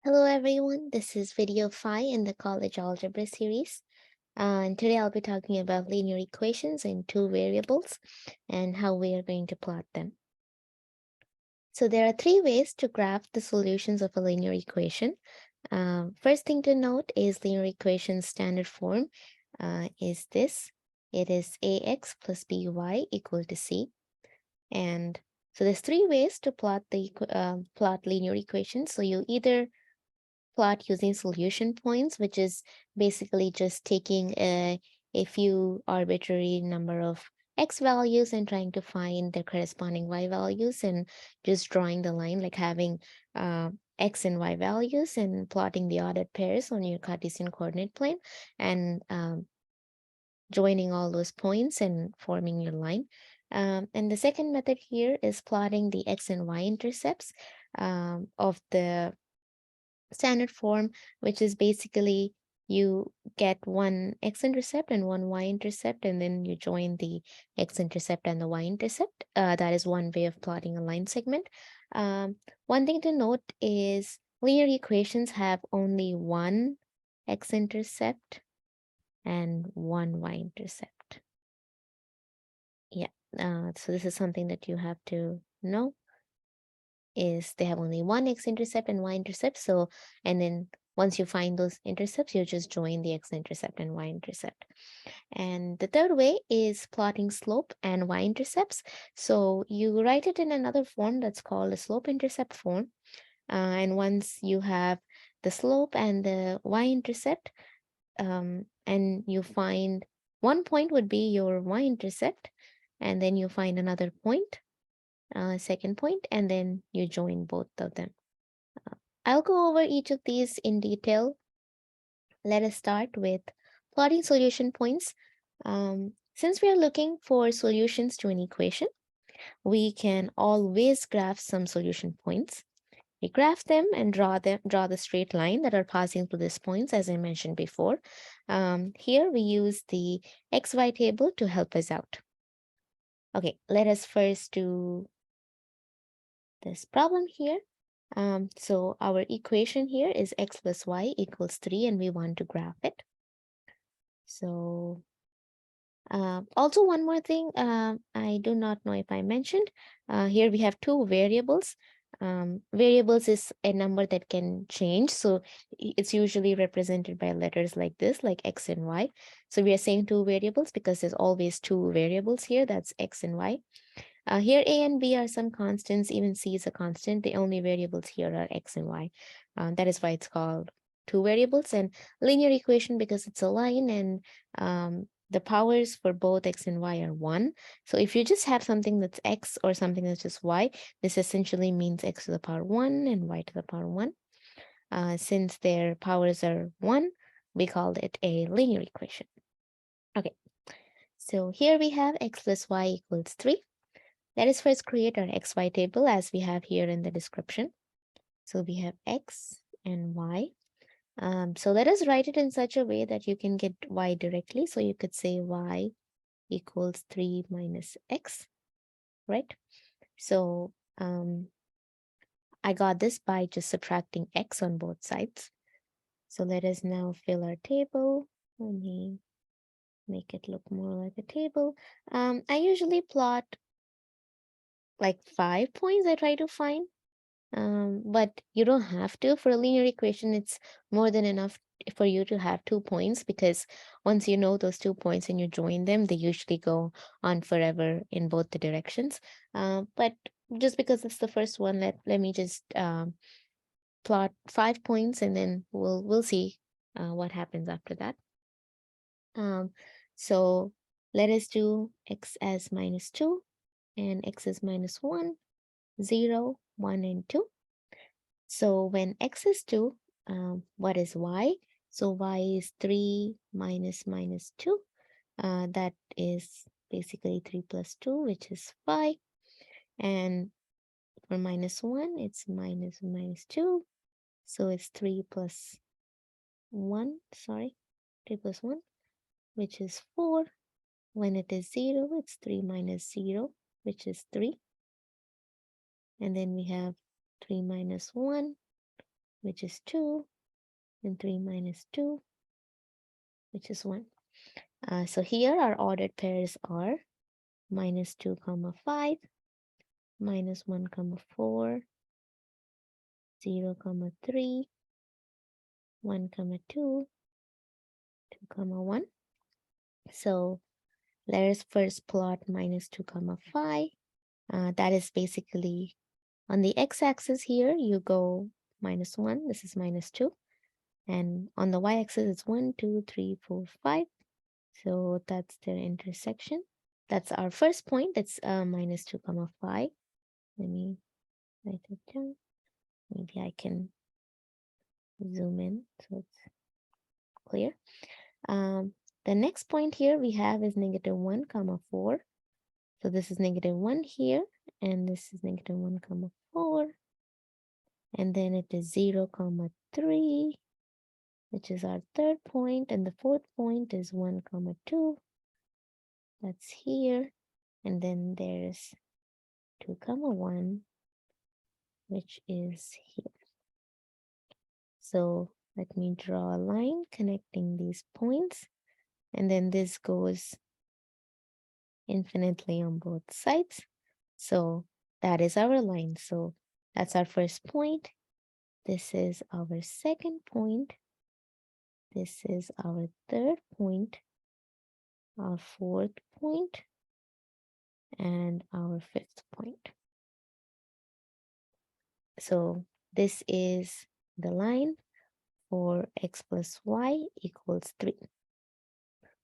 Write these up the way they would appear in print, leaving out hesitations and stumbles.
Hello everyone, this is video 5 in the college algebra series. And today I'll be talking about linear equations in two variables and how we are going to plot them. So there are three ways to graph the solutions of a linear equation. First thing to note is linear equation's standard form is this. It is ax plus by equal to c. And so there's three ways to plot plot linear equations. So you either plot using solution points, which is basically just taking a few arbitrary number of x values and trying to find the corresponding y values and just drawing the line, like having x and y values and plotting the ordered pairs on your Cartesian coordinate plane and joining all those points and forming your line. And the second method here is plotting the x and y intercepts of the standard form, which is basically you get one x-intercept and one y-intercept, and then you join the x-intercept and the y-intercept. That is one way of plotting a line segment. One thing to note is linear equations have only one x-intercept and one y-intercept. Yeah, so this is something that you have to know. Is they have only one x-intercept and y-intercept. So, and then once you find those intercepts, you just join the x-intercept and y-intercept. And the third way is plotting slope and y-intercepts. So you write it in another form that's called a slope-intercept form. And once you have the slope and the y-intercept, and you find one point would be your y-intercept, and then you find another point, second point, and then you join both of them. I'll go over each of these in detail. Let us start with plotting solution points. Since we are looking for solutions to an equation, we can always graph some solution points. We graph them and draw the straight line that are passing through these points, as I mentioned before. Here we use the XY table to help us out. Okay, let us first do this problem here. So our equation here is x plus y equals 3, and we want to graph it. So also one more thing, I do not know if I mentioned, here we have two variables. Variables is a number that can change, so it's usually represented by letters like this, like x and y. So we are saying two variables because there's always two variables here, that's x and y. Here a and b are some constants, even c is a constant. The only variables here are x and y. That is why it's called two variables. And linear equation because it's a line, and the powers for both x and y are 1. So if you just have something that's x or something that's just y, this essentially means x to the power 1 and y to the power 1. Since their powers are 1, we called it a linear equation. Okay, so here we have x plus y equals 3. Let us first create our xy table as we have here in the description. So we have x and y. So let us write it in such a way that you can get y directly. So you could say y equals 3 minus x, right? So I got this by just subtracting x on both sides. So let us now fill our table. Let me make it look more like a table. I usually plot like 5 points I try to find. But you don't have to. For a linear equation, it's more than enough for you to have 2 points, because once you know those 2 points and you join them, they usually go on forever in both the directions. But just because it's the first one, let me just plot 5 points, and then we'll see what happens after that. So let us do x as minus 2 and x as minus 1, 0, 1, and 2. So when x is 2, what is y? So y is 3 minus minus 2. That is basically 3 plus 2, which is 5. And for minus 1, it's minus minus 2. So it's 3 plus 1, 3 plus 1, which is 4. When it is 0, it's 3 minus 0, which is 3. And then we have 3 minus 1, which is 2, and 3 minus 2, which is 1. So here our ordered pairs are minus 2 comma 5, minus 1 comma 4, 0 comma 3, 1 comma 2, 2 comma 1. So let us first plot minus 2 comma 5. That is basically on the x-axis here, you go minus 1, this is minus 2. And on the y-axis, it's 1, 2, 3, 4, 5. So that's their intersection. That's our first point. That's minus 2 comma 5. Let me write it down. Maybe I can zoom in so it's clear. The next point here we have is negative 1 comma 4. So this is negative 1 here, and this is negative 1 comma 4. And then it is 0 comma 3, which is our third point, and the fourth point is 1 comma 2. That's here. And then there's 2 comma 1, which is here. So let me draw a line connecting these points, and then this goes infinitely on both sides. So that is our line. So that's our first point. This is our second point. This is our third point, our fourth point, and our fifth point. So this is the line for x plus y equals 3.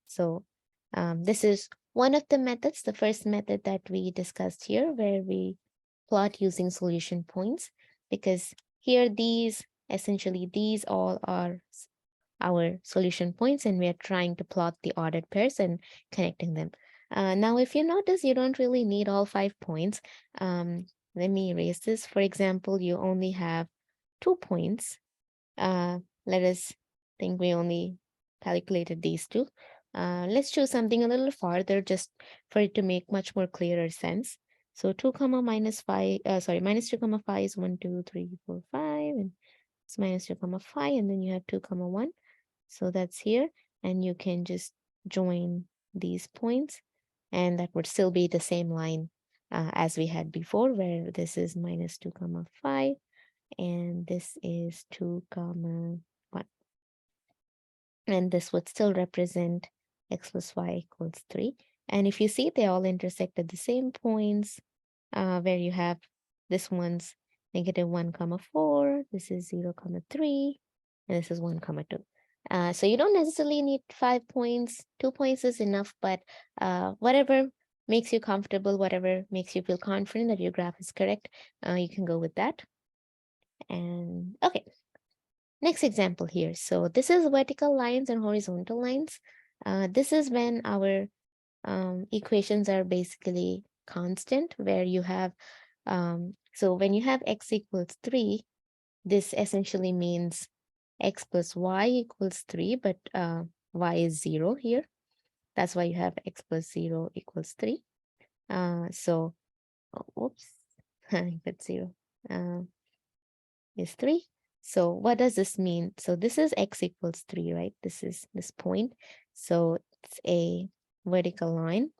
So this is one of the methods, the first method that we discussed here, where we plot using solution points, because here essentially these all are our solution points, and we are trying to plot the ordered pairs and connecting them. Now, if you notice, you don't really need all 5 points. Let me erase this. For example, you only have 2 points. Let us think we only calculated these 2. Let's choose something a little farther just for it to make much more clearer sense. So 2 comma minus 5, minus 2 comma 5 is 1, 2, 3, 4, 5, and it's minus 2 comma 5, and then you have 2 comma 1. So that's here, and you can just join these points, and that would still be the same line as we had before, where this is minus 2 comma 5, and this is 2 comma 1. And this would still represent x plus y equals 3. And if you see, they all intersect at the same points, where you have this one's negative 1 comma 4, this is 0 comma 3, and this is 1 comma 2. So you don't necessarily need 5 points. 2 points is enough, but whatever makes you comfortable, whatever makes you feel confident that your graph is correct, you can go with that. And okay, next example here. So this is vertical lines and horizontal lines. This is when our equations are basically constant, where you have, so when you have x equals 3, this essentially means x plus y equals 3, but y is 0 here. That's why you have x plus 0 equals 3. Oops, I put 0, is 3. So what does this mean? So this is x equals 3, right? This is this point. So it's a vertical line,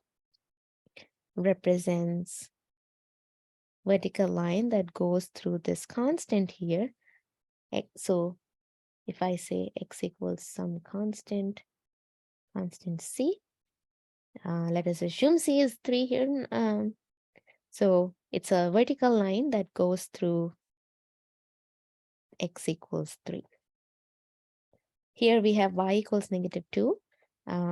represents vertical line that goes through this constant here. So if I say x equals some constant c, let us assume c is 3 here. So it's a vertical line that goes through x equals 3. Here we have y equals negative 2,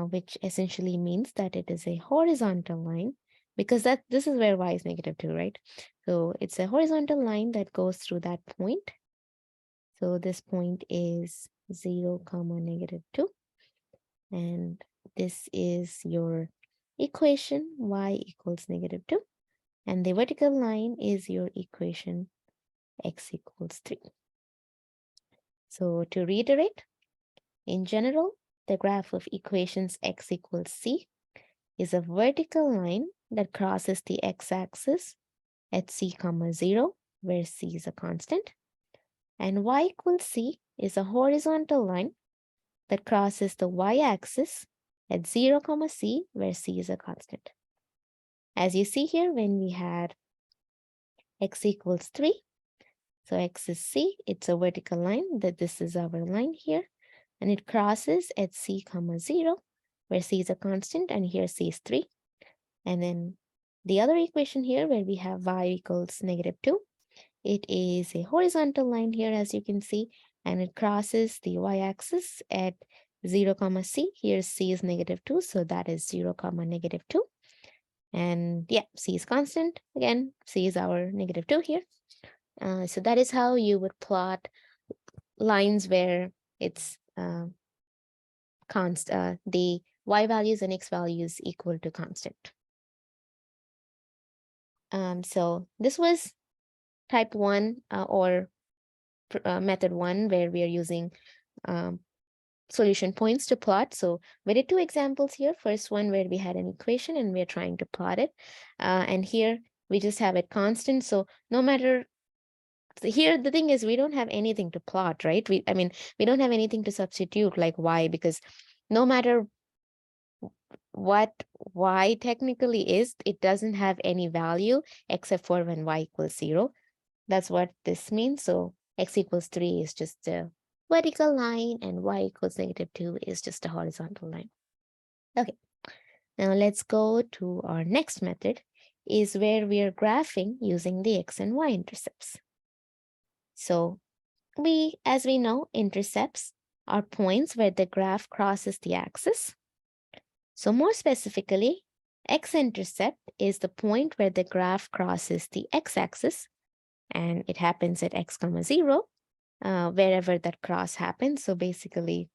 which essentially means that it is a horizontal line, because this is where y is negative 2, right? So it's a horizontal line that goes through that point. So this point is 0 comma negative 2. And this is your equation, y equals negative 2. And the vertical line is your equation, x equals 3. So to reiterate, in general, the graph of equations x equals c is a vertical line that crosses the x-axis at c comma 0, where c is a constant. And y equals c is a horizontal line that crosses the y-axis at 0, c, where c is a constant. As you see here, when we had x equals 3, so x is c, it's a vertical line, that this is our line here, and it crosses at c, 0, where c is a constant, and here c is 3. And then the other equation here, where we have y equals -2, it is a horizontal line here, as you can see, and it crosses the y-axis at 0, c. Here c is -2, so that is 0, -2. And yeah, c is constant. Again, c is our -2 here. So that is how you would plot lines where it's the y values and x values equal to constant. So this was type 1 or method 1, where we are using solution points to plot. So we did 2 examples here. First one where we had an equation and we're trying to plot it. And here we just have it constant. So no matter, so here the thing is we don't have anything to plot, right? We don't have anything to substitute like y, because no matter what y technically is, it doesn't have any value except for when y equals 0. That's what this means. So x equals 3 is just a vertical line and y equals -2 is just a horizontal line. Okay, now let's go to our next method, is where we are graphing using the x and y intercepts. So as we know, intercepts are points where the graph crosses the axis. So more specifically, x-intercept is the point where the graph crosses the x-axis, and it happens at x, 0, wherever that cross happens. So basically,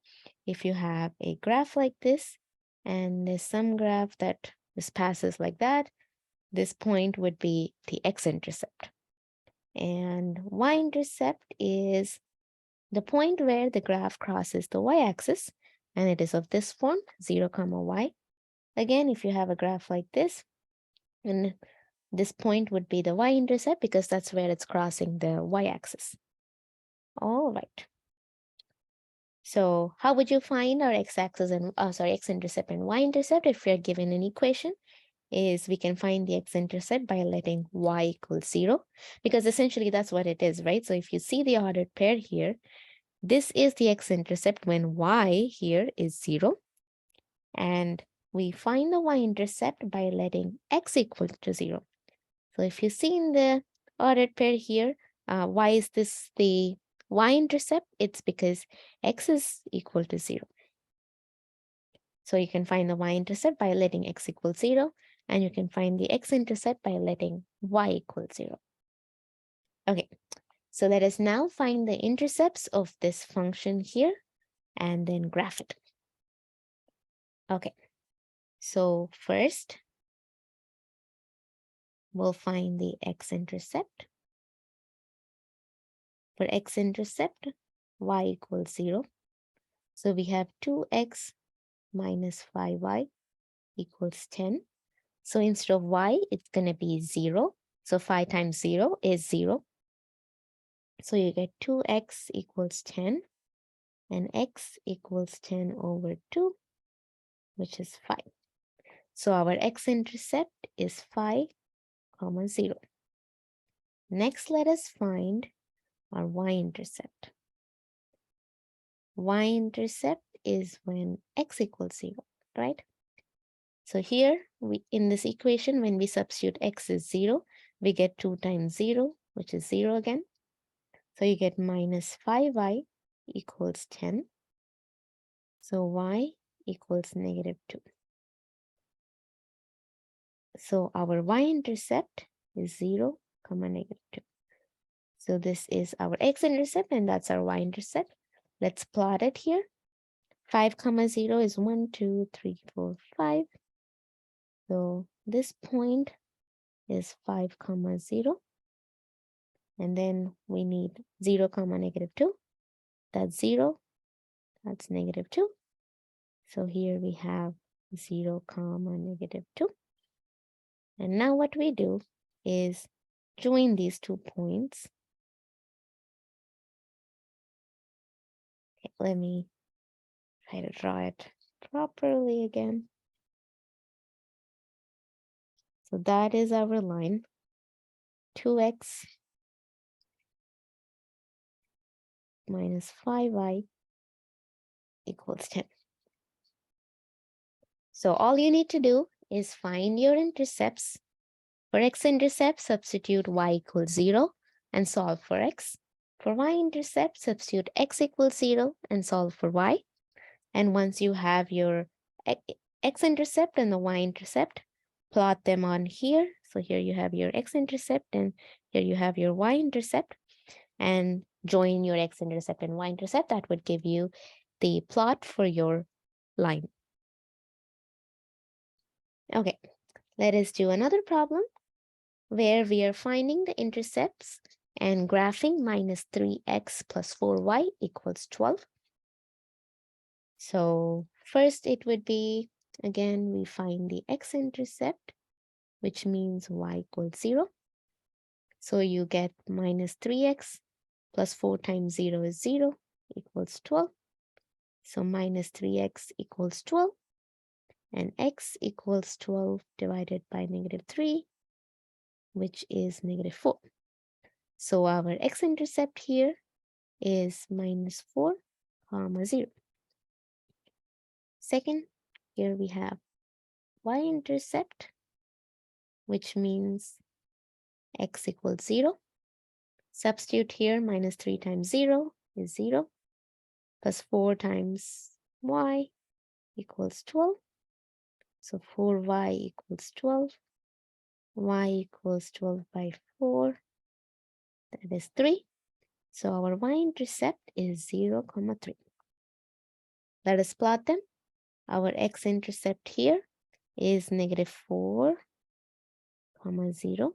if you have a graph like this, and there's some graph that just passes like that, this point would be the x-intercept. And y-intercept is the point where the graph crosses the y-axis, and it is of this form, 0, y. Again, if you have a graph like this, and this point would be the y-intercept because that's where it's crossing the y-axis. All right. So how would you find our x-axis and x-intercept and y-intercept if we are given an equation? Is we can find the x-intercept by letting y equal 0, because essentially that's what it is, right? So if you see the ordered pair here, this is the x-intercept when y here is 0, and we find the y-intercept by letting x equal to 0. So if you see in the ordered pair here, why is this the y-intercept? It's because x is equal to 0. So you can find the y-intercept by letting x equal 0, and you can find the x-intercept by letting y equal 0. Okay, so let us now find the intercepts of this function here and then graph it. Okay, so first we'll find the x-intercept. For x-intercept, y equals 0. So we have 2x minus 5y equals 10. So instead of y, it's going to be 0. So 5 times 0 is 0. So you get 2x equals 10, and x equals 10 over 2, which is 5. So our x-intercept is 5, 0. Next, let us find our y-intercept. Y-intercept is when x equals 0, right? So here, in this equation, when we substitute x is 0, we get 2 times 0, which is 0 again. So you get minus 5y equals 10. So y equals -2. So our y-intercept is 0, -2. So this is our x-intercept, and that's our y-intercept. Let's plot it here. 5, 0 is 1, 2, 3, 4, 5. So this point is 5, 0. And then we need 0, -2. That's 0. That's -2. So here we have 0, -2. And now what we do is join these 2 points Let me try to draw it properly again. So that is our line, 2x minus 5y equals 10. So all you need to do is find your intercepts. For x-intercept, substitute y equals 0 and solve for x. For y-intercept, substitute x equals 0 and solve for y. And once you have your x-intercept and the y-intercept, plot them on here. So here you have your x-intercept and here you have your y-intercept, and join your x-intercept and y-intercept. That would give you the plot for your line. Okay, let us do another problem where we are finding the intercepts and graphing minus 3x plus 4y equals 12. So first it would be, again, we find the x-intercept, which means y equals 0. So you get minus 3x plus 4 times 0 is 0 equals 12. So minus 3x equals 12. And x equals 12 divided by negative 3, which is negative 4. So our x-intercept here is minus 4, 0. Second, here we have y-intercept, which means x equals 0. Substitute here, minus 3 times 0 is 0, plus 4 times y equals 12. So 4y equals 12. Y equals 12 by 4. That is 3. So our y-intercept is 0, 3. Let us plot them. Our x-intercept here is negative 4, 0.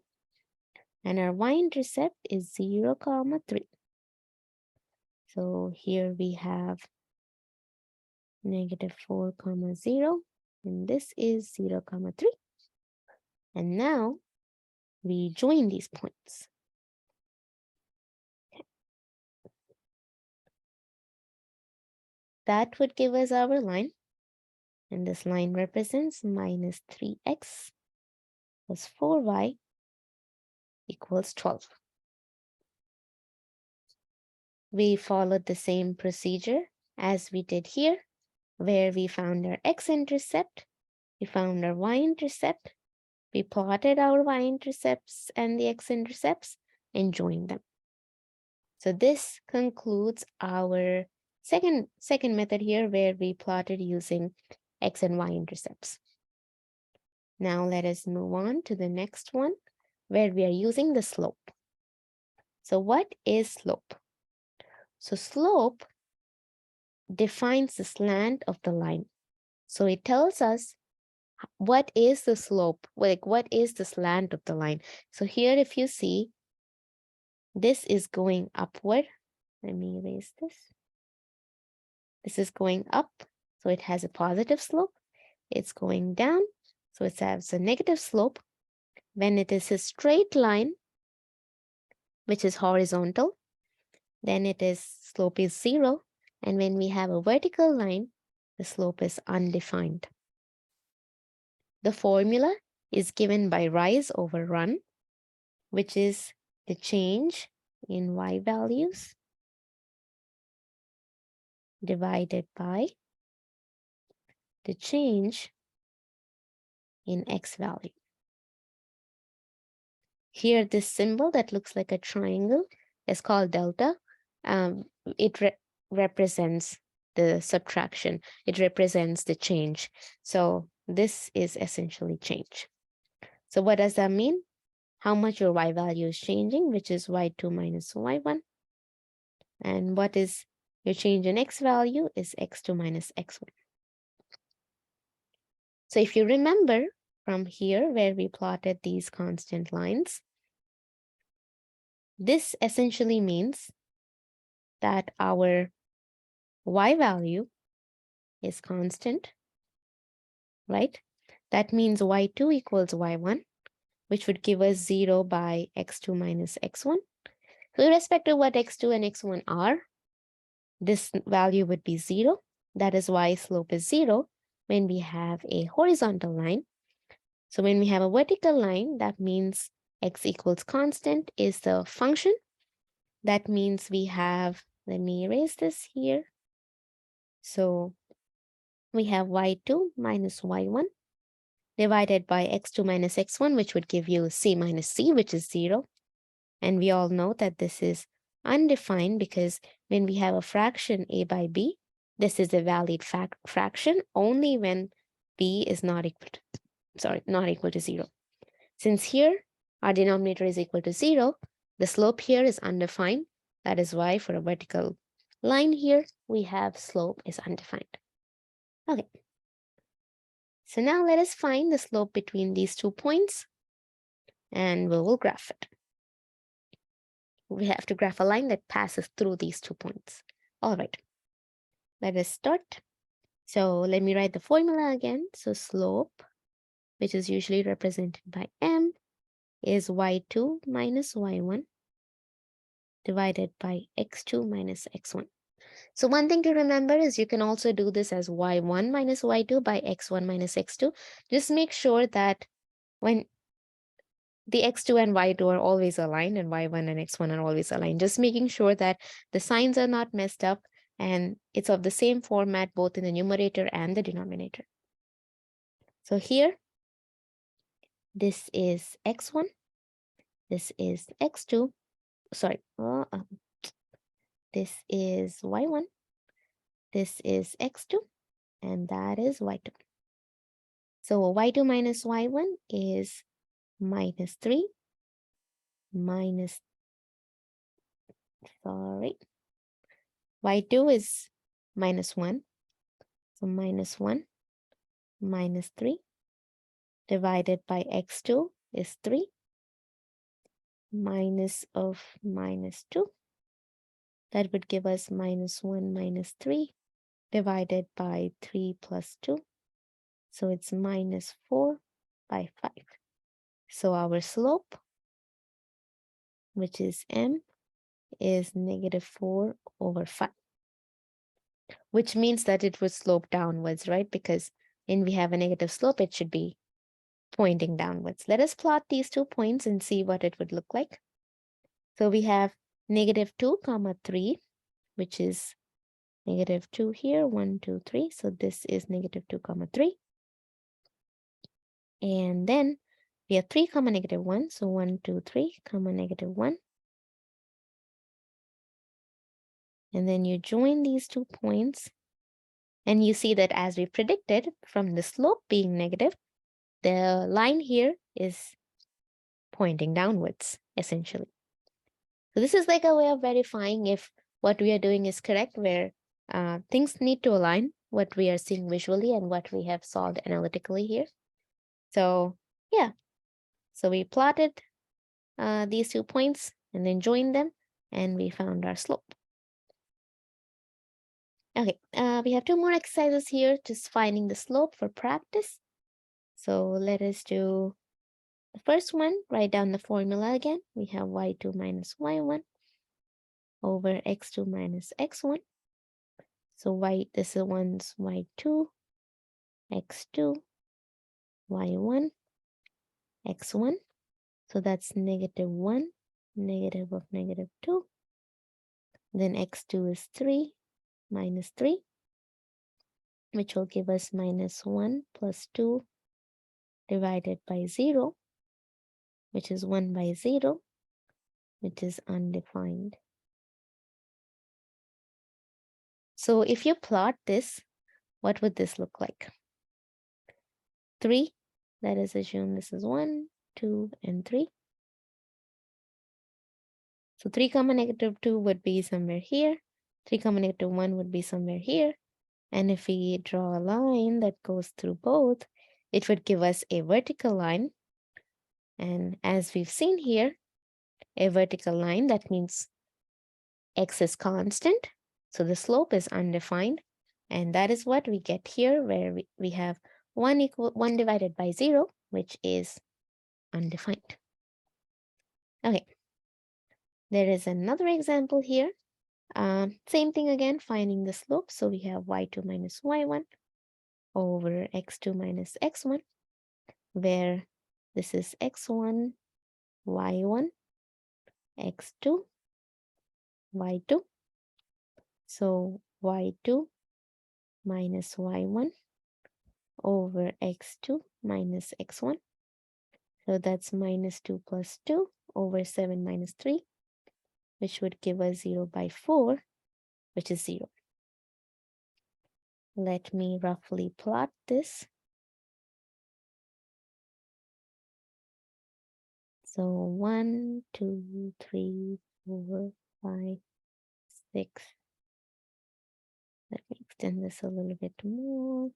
And our y-intercept is 0, 3. So here we have negative 4, 0. And this is 0, 3. And now we join these points. That would give us our line. And this line represents minus 3x plus 4y equals 12. We followed the same procedure as we did here, where we found our x-intercept, we found our y-intercept, we plotted our y-intercepts and the x-intercepts and joined them. So this concludes our second method here, where we plotted using x and y-intercepts. Now let us move on to the next one, where we are using the slope. So what is slope? So slope defines the slant of the line. So it tells us what is the slope, like what is the slant of the line. So here, if you see, this is going upward. Let me erase this. This is going up, so it has a positive slope. It's going down, so it has a negative slope. When it is a straight line, which is horizontal, then it is slope is 0. And when we have a vertical line, the slope is undefined. The formula is given by rise over run, which is the change in y values divided by the change in x value. Here, this symbol that looks like a triangle is called delta. It represents the subtraction. It represents the change. So this is essentially change. So what does that mean? How much your y value is changing, which is y2 minus y1. And what is your change in x value is x2 minus x1. So if you remember from here where we plotted these constant lines, this essentially means that our y value is constant, right? That means y2 equals y1, which would give us 0 by x2 minus x1. So irrespective of what x2 and x1 are, this value would be 0. That is why slope is 0 when we have a horizontal line. So when we have a vertical line, that means x equals constant is the function. That means we have, let me erase this here. So we have y2 minus y1 divided by x2 minus x1, which would give you c minus c, which is 0. And we all know that this is undefined because when we have a fraction a by b, this is a valid fraction only when b is not equal to 0. Since here our denominator is equal to 0, the slope here is undefined. That is why for a vertical line here, we have slope is undefined. Okay. So now let us find the slope between these 2 points and we will graph it. We have to graph a line that passes through these 2 points. All right, let us start. So let me write the formula again. So slope, which is usually represented by m, is y2 minus y1 divided by x2 minus x1. So one thing to remember is you can also do this as y1 minus y2 by x1 minus x2. Just make sure that when the x2 and y2 are always aligned and y1 and x1 are always aligned, just making sure that the signs are not messed up and it's of the same format both in the numerator and the denominator. So here, this is x1, this is x2, sorry, this is y1, this is x2, and that is y2. So y2 minus y1 is minus 3 minus, y2 is minus 1. So minus 1 minus 3 divided by x2 is 3 minus of minus 2. That would give us minus 1 minus 3 divided by 3 plus 2. So it's minus 4 by 5. So our slope, which is m, is negative 4 over 5. Which means that it would slope downwards, right? Because when we have a negative slope, it should be pointing downwards. Let us plot these 2 points and see what it would look like. So we have negative 2 comma 3, which is negative 2 here, 1, 2, 3. So this is negative 2 comma 3. And then we have 3 comma negative 1. So 1, 2, 3 comma negative 1. And then you join these 2 points. And you see that as we predicted from the slope being negative, the line here is pointing downwards, essentially. So this is like a way of verifying if what we are doing is correct, where things need to align what we are seeing visually and what we have solved analytically here. So yeah, so we plotted these 2 points and then joined them, and we found our slope. Okay, we have 2 more exercises here, just finding the slope for practice. So let us do the first one. Write down the formula again. We have y2 minus y1 over x2 minus x1. So this is one's y2, x2, y1, x1. So that's negative 1, negative of negative 2. Then x2 is 3 minus 3, which will give us minus 1 plus 2 divided by 0, which is 1 by 0, which is undefined. So if you plot this, what would this look like? 3, let us assume this is 1, 2, and 3. So 3 comma negative 2 would be somewhere here. 3 comma negative 1 would be somewhere here. And if we draw a line that goes through both, it would give us a vertical line. And as we've seen here, a vertical line, that means x is constant. So the slope is undefined. And that is what we get here, where we have 1 divided by 0, which is undefined. Okay. There is another example here. Same thing again, finding the slope. So we have y2 minus y1 over x2 minus x1, where this is x1, y1, x2, y2. So y2 minus y1 over x2 minus x1. So that's minus 2 plus 2 over 7 minus 3, which would give us 0 by 4, which is 0. Let me roughly plot this. So 1, 2, 3, 4, 5, 6. Let me extend this a little bit more.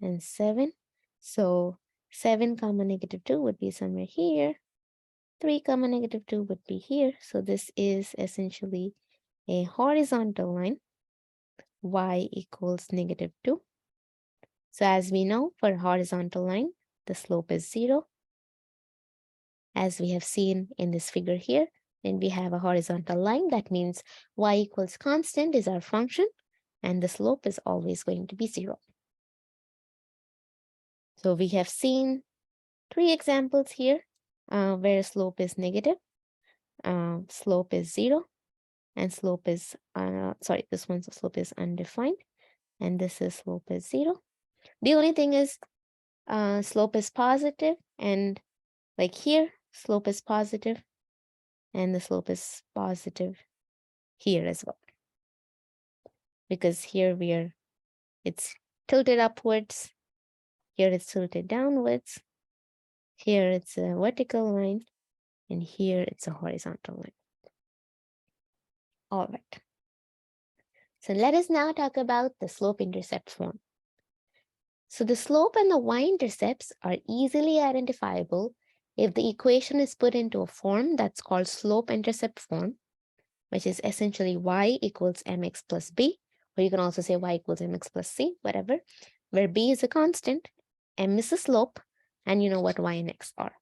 And 7. So 7 comma negative 2 would be somewhere here. 3 comma negative 2 would be here. So this is essentially a horizontal line, y equals negative 2. So as we know, for a horizontal line, the slope is 0. As we have seen in this figure here, when we have a horizontal line, that means y equals constant is our function, and the slope is always going to be 0. So we have seen 3 examples here where slope is negative, slope is 0, and slope is, this one's slope is undefined, and this is slope is 0. The only thing is slope is positive, and like here, slope is positive, and the slope is positive here as well. Because here it's tilted upwards, here it's tilted downwards, here it's a vertical line, and here it's a horizontal line. All right. So let us now talk about the slope-intercept form. So the slope and the y-intercepts are easily identifiable if the equation is put into a form that's called slope-intercept form, which is essentially y equals mx plus b, or you can also say y equals mx plus c, whatever, where b is a constant, m is a slope, and you know what y and x are.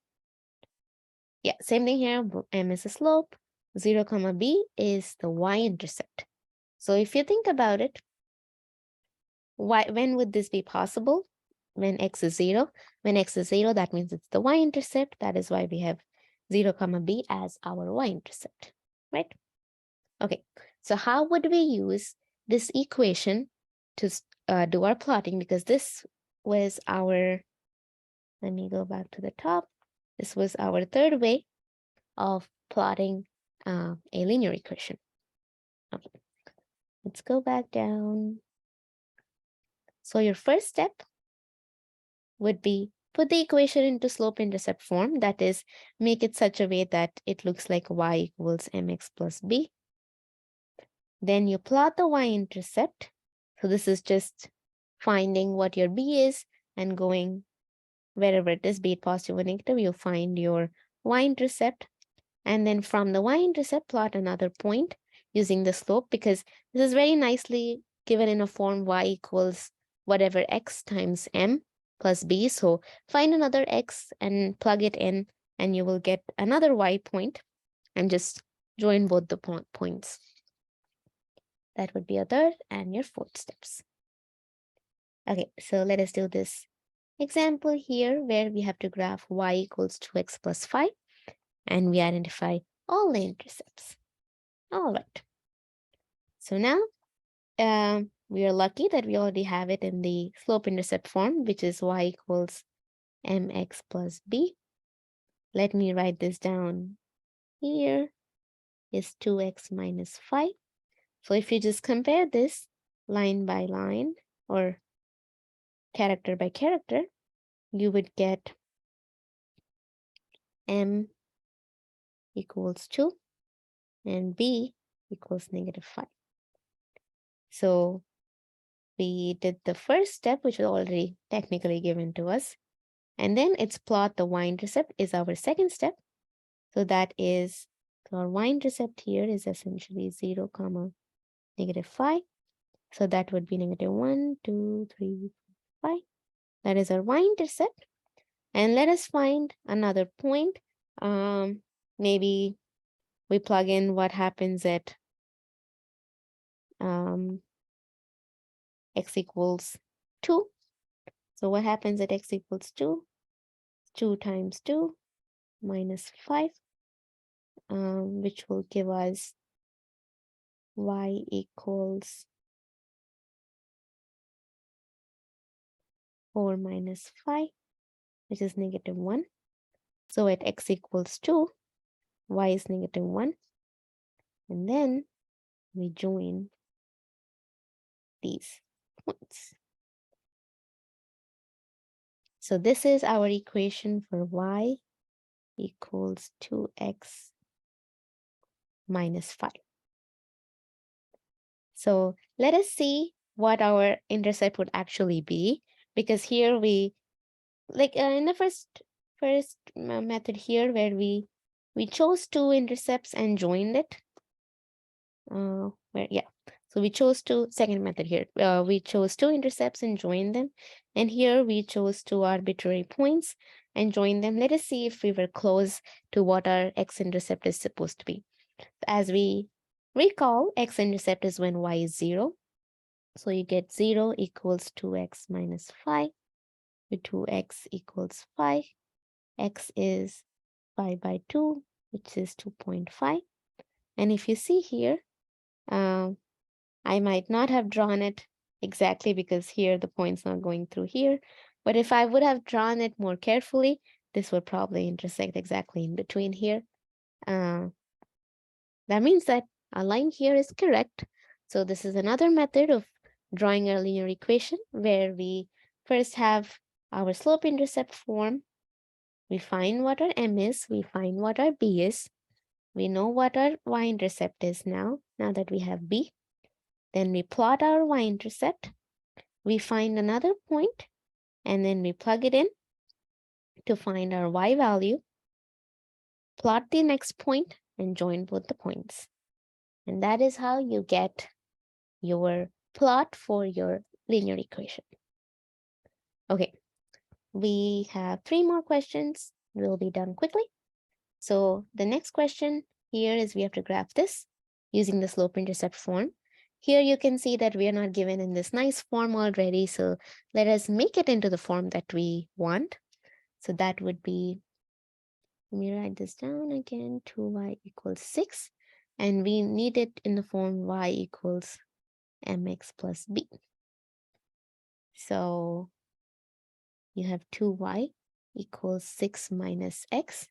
Yeah, same thing here, m is a slope, 0 comma b is the y-intercept. So if you think about it, when would this be possible? When x is 0. When x is 0, that means it's the y-intercept. That is why we have 0 comma b as our y-intercept, right? Okay, so how would we use this equation to do our plotting? Because this was our, let me go back to the top. This was our third way of plotting a linear equation. Okay, let's go back down. So your first step would be put the equation into slope-intercept form. That is, make it such a way that it looks like y equals mx plus b. Then you plot the y-intercept. So this is just finding what your b is and going wherever it is, be it positive or negative, you find your y-intercept. And then from the y-intercept, plot another point using the slope, because this is very nicely given in a form y equals whatever x times m plus b. So find another x and plug it in, and you will get another y point, and just join both the points. That would be your third and your fourth steps. Okay, so let us do this example here where we have to graph y equals 2x plus 5, and we identify all the intercepts. All right. So now we are lucky that we already have it in the slope-intercept form, which is y equals mx plus b. Let me write this down here is 2x minus 5. So if you just compare this line by line or character by character, you would get m equals 2 and b equals negative 5. So we did the first step, which was already technically given to us. And then it's plot the y-intercept is our second step. So that is, so our y-intercept here is essentially 0 comma negative 5. So that would be negative 1, 2, 3, 5. That is our y-intercept. And let us find another point. Maybe we plug in what happens at x equals 2. So what happens at x equals 2? 2 times 2 minus 5, which will give us y equals 4 minus 5, which is negative 1. So at x equals 2, y is negative 1. And then we join these points. So this is our equation for y equals 2x minus 5. So let us see what our intercept would actually be, because here we, like in the first method here where we chose two intercepts and joined it. So we chose second method here. We chose two intercepts and joined them. And here we chose two arbitrary points and joined them. Let us see if we were close to what our x-intercept is supposed to be. As we recall, x-intercept is when y is 0. So you get 0 equals 2x minus 5, with 2x equals 5. X is 5 by 2, which is 2.5. And if you see here, I might not have drawn it exactly because here the point's not going through here. But if I would have drawn it more carefully, this would probably intersect exactly in between here. That means that our line here is correct. So this is another method of drawing a linear equation where we first have our slope-intercept form. We find what our m is. We find what our b is. We know what our y-intercept is now that we have b. Then we plot our y-intercept. We find another point, and then we plug it in to find our y value. Plot the next point and join both the points. And that is how you get your plot for your linear equation. Okay, we have 3 more questions. We'll be done quickly. So the next question here is we have to graph this using the slope-intercept form. Here you can see that we are not given in this nice form already. So let us make it into the form that we want. So that would be, let me write this down again, 2y equals 6. And we need it in the form y equals mx plus b. So you have 2y equals 6 minus x,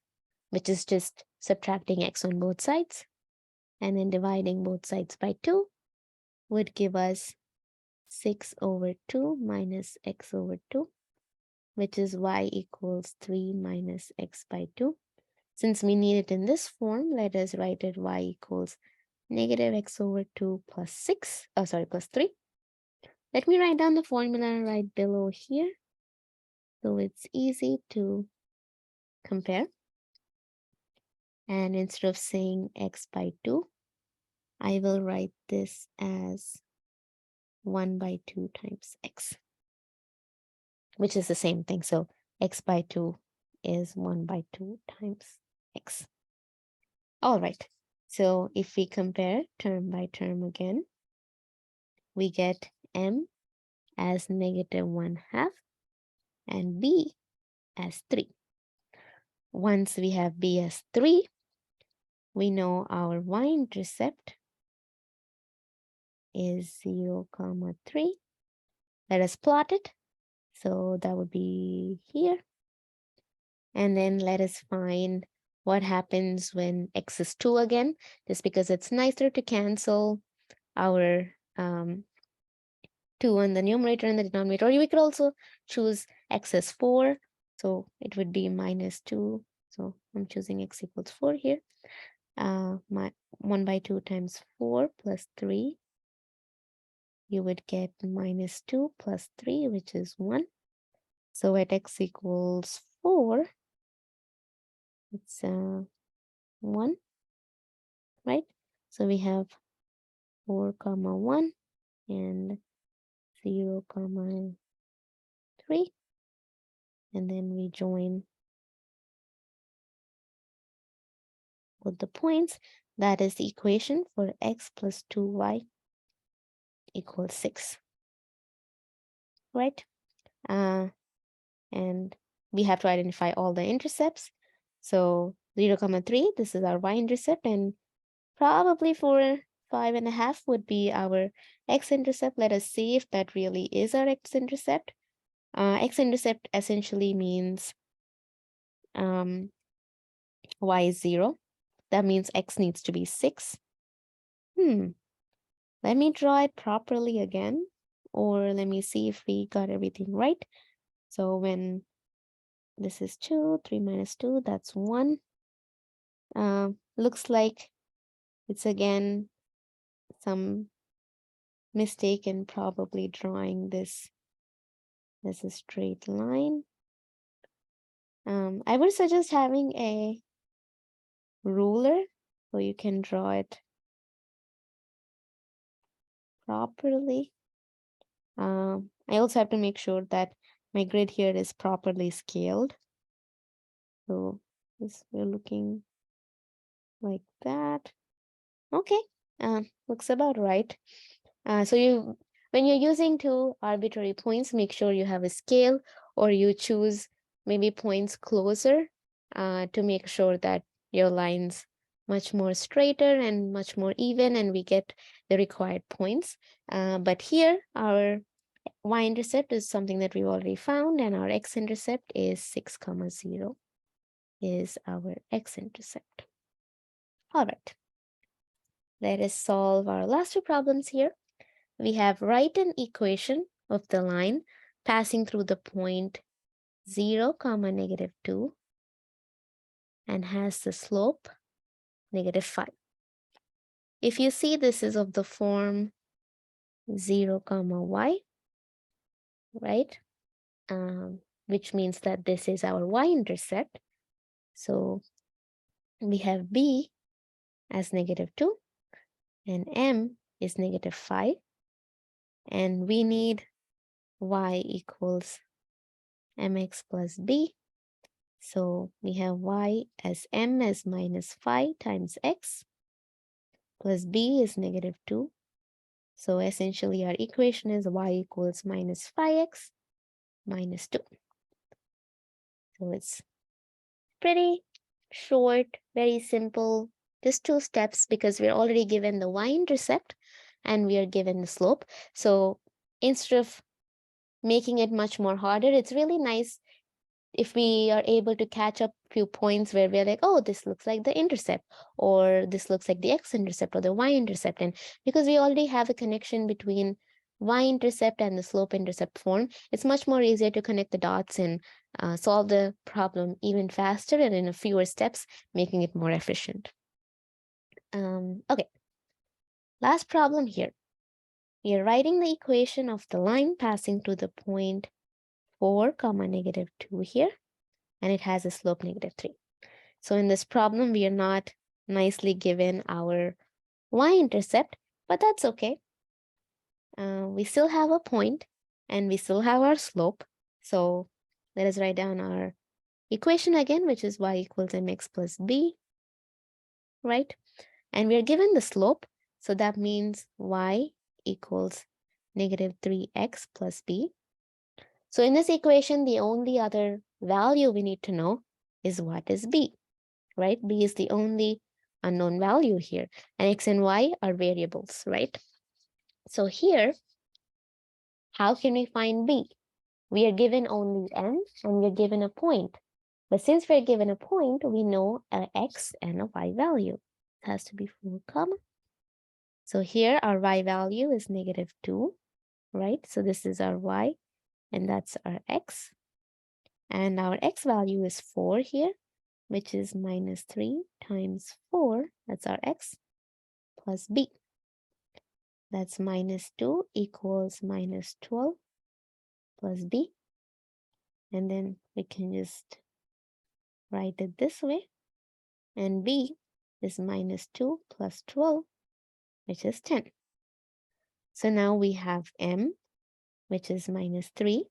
which is just subtracting x on both sides. And then dividing both sides by 2 would give us 6 over 2 minus x over 2, which is y equals 3 minus x by 2. Since we need it in this form, let us write it y equals negative x over 2 plus 3. Let me write down the formula right below here, so it's easy to compare. And instead of saying x by 2, I will write this as 1 by 2 times x, which is the same thing. So x by 2 is 1 by 2 times x. All right. So if we compare term by term again, we get m as negative 1/2 and b as 3. Once we have b as 3, we know our y-intercept is 0, 3. Let us plot it. So that would be here. And then let us find what happens when x is 2 again, just because it's nicer to cancel our 2 on the numerator and the denominator. Or we could also choose x as 4. So it would be minus 2. So I'm choosing x equals 4 here. My 1 by 2 times 4 plus 3. You would get minus 2 plus 3, which is 1. So at x equals 4, it's 1, right? So we have 4, 1 and 0, 3. And then we join with the points. That is the equation for x plus 2y equals 6, right? And we have to identify all the intercepts. So 0, 3, this is our y-intercept, and probably 4, 5.5 would be our x-intercept. Let us see if that really is our x-intercept. X-intercept essentially means y is 0. That means x needs to be 6. Let me draw it properly again, or let me see if we got everything right. So when this is 2, 3 minus 2, that's 1. Looks like it's again some mistake in probably drawing this as a straight line. I would suggest having a ruler so you can draw it properly. I also have to make sure that my grid here is properly scaled. So this we're looking like that. Okay, looks about right. So when you're using two arbitrary points, make sure you have a scale, or you choose maybe points closer to make sure that your line's much more straighter and much more even, and we get the required points. But here, our y-intercept is something that we've already found, and our x-intercept is 6, 0 is our x-intercept. All right. Let us solve our last two problems here. We have write an equation of the line passing through the point 0, negative 2 and has the slope negative 5. If you see, this is of the form 0, y, right? Which means that this is our y-intercept. So we have b as negative 2 and m is negative 5. And we need y equals mx plus b. So we have y as m as minus 5 times x plus b is negative 2. So essentially our equation is y equals minus 5x minus 2. So it's pretty short, very simple, just 2 steps because we're already given the y-intercept and we are given the slope. So instead of making it much more harder, it's really nice if we are able to catch up a few points where we're like, oh, this looks like the intercept, or this looks like the x-intercept or the y-intercept. And because we already have a connection between y-intercept and the slope-intercept form, it's much more easier to connect the dots and solve the problem even faster and in a fewer steps, making it more efficient. Okay, last problem here. We are writing the equation of the line passing to the point 4, negative 2 here, and it has a slope negative 3. So in this problem, we are not nicely given our y-intercept, but that's okay. We still have a point and we still have our slope. So let us write down our equation again, which is y equals mx plus b, right? And we are given the slope. So that means y equals negative 3x plus b. So in this equation, the only other value we need to know is what is b, right? B is the only unknown value here, and x and y are variables, right? So here, how can we find b? We are given only m, and we're given a point. But since we're given a point, we know an x and a y value. It has to be 4, comma. So here, our y value is negative 2, right? So this is our y, and that's our x. And our x value is 4 here, which is minus 3 times 4, that's our x, plus b. That's minus 2 equals minus 12 plus b. And then we can just write it this way. And b is minus 2 plus 12, which is 10. So now we have m, which is minus 3,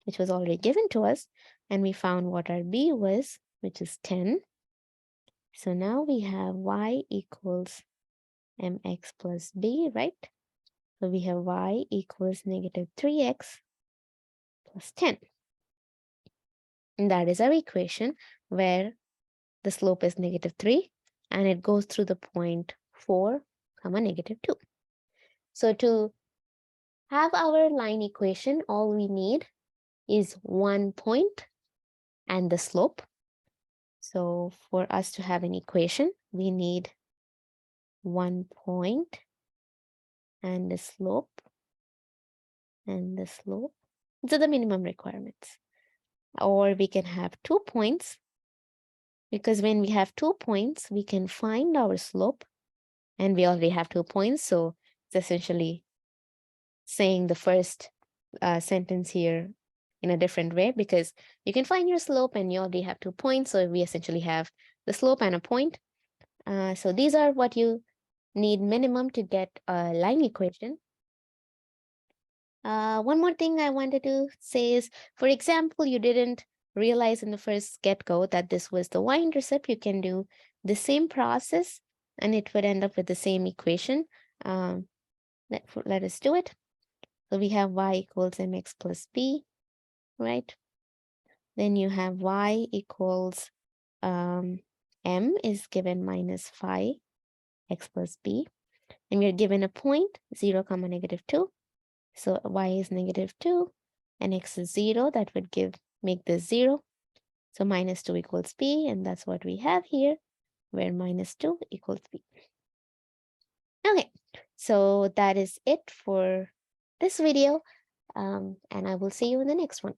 which was already given to us. And we found what our b was, which is 10. So now we have y equals mx plus b, right? So we have y equals negative 3x plus 10. And that is our equation where the slope is negative 3 and it goes through the point 4, comma negative 2. So to have our line equation, all we need is 1 point and the slope. So for us to have an equation, we need 1 point and the slope and the slope. These are the minimum requirements. Or we can have 2 points, because when we have 2 points, we can find our slope, and we already have 2 points. So it's essentially saying the first sentence here in a different way, because you can find your slope and you already have 2 points. So we essentially have the slope and a point. So these are what you need minimum to get a line equation. One more thing I wanted to say is, for example, you didn't realize in the first get-go that this was the y-intercept. You can do the same process and it would end up with the same equation. Let us do it. So we have y equals mx plus b, right? Then you have y equals m is given minus 5 x plus b. And we are given a point, 0, comma negative 2. So y is negative 2 and x is 0. That would make this 0. So minus 2 equals b, and that's what we have here, where minus 2 equals b. Okay, so that is it for this video, and I will see you in the next one.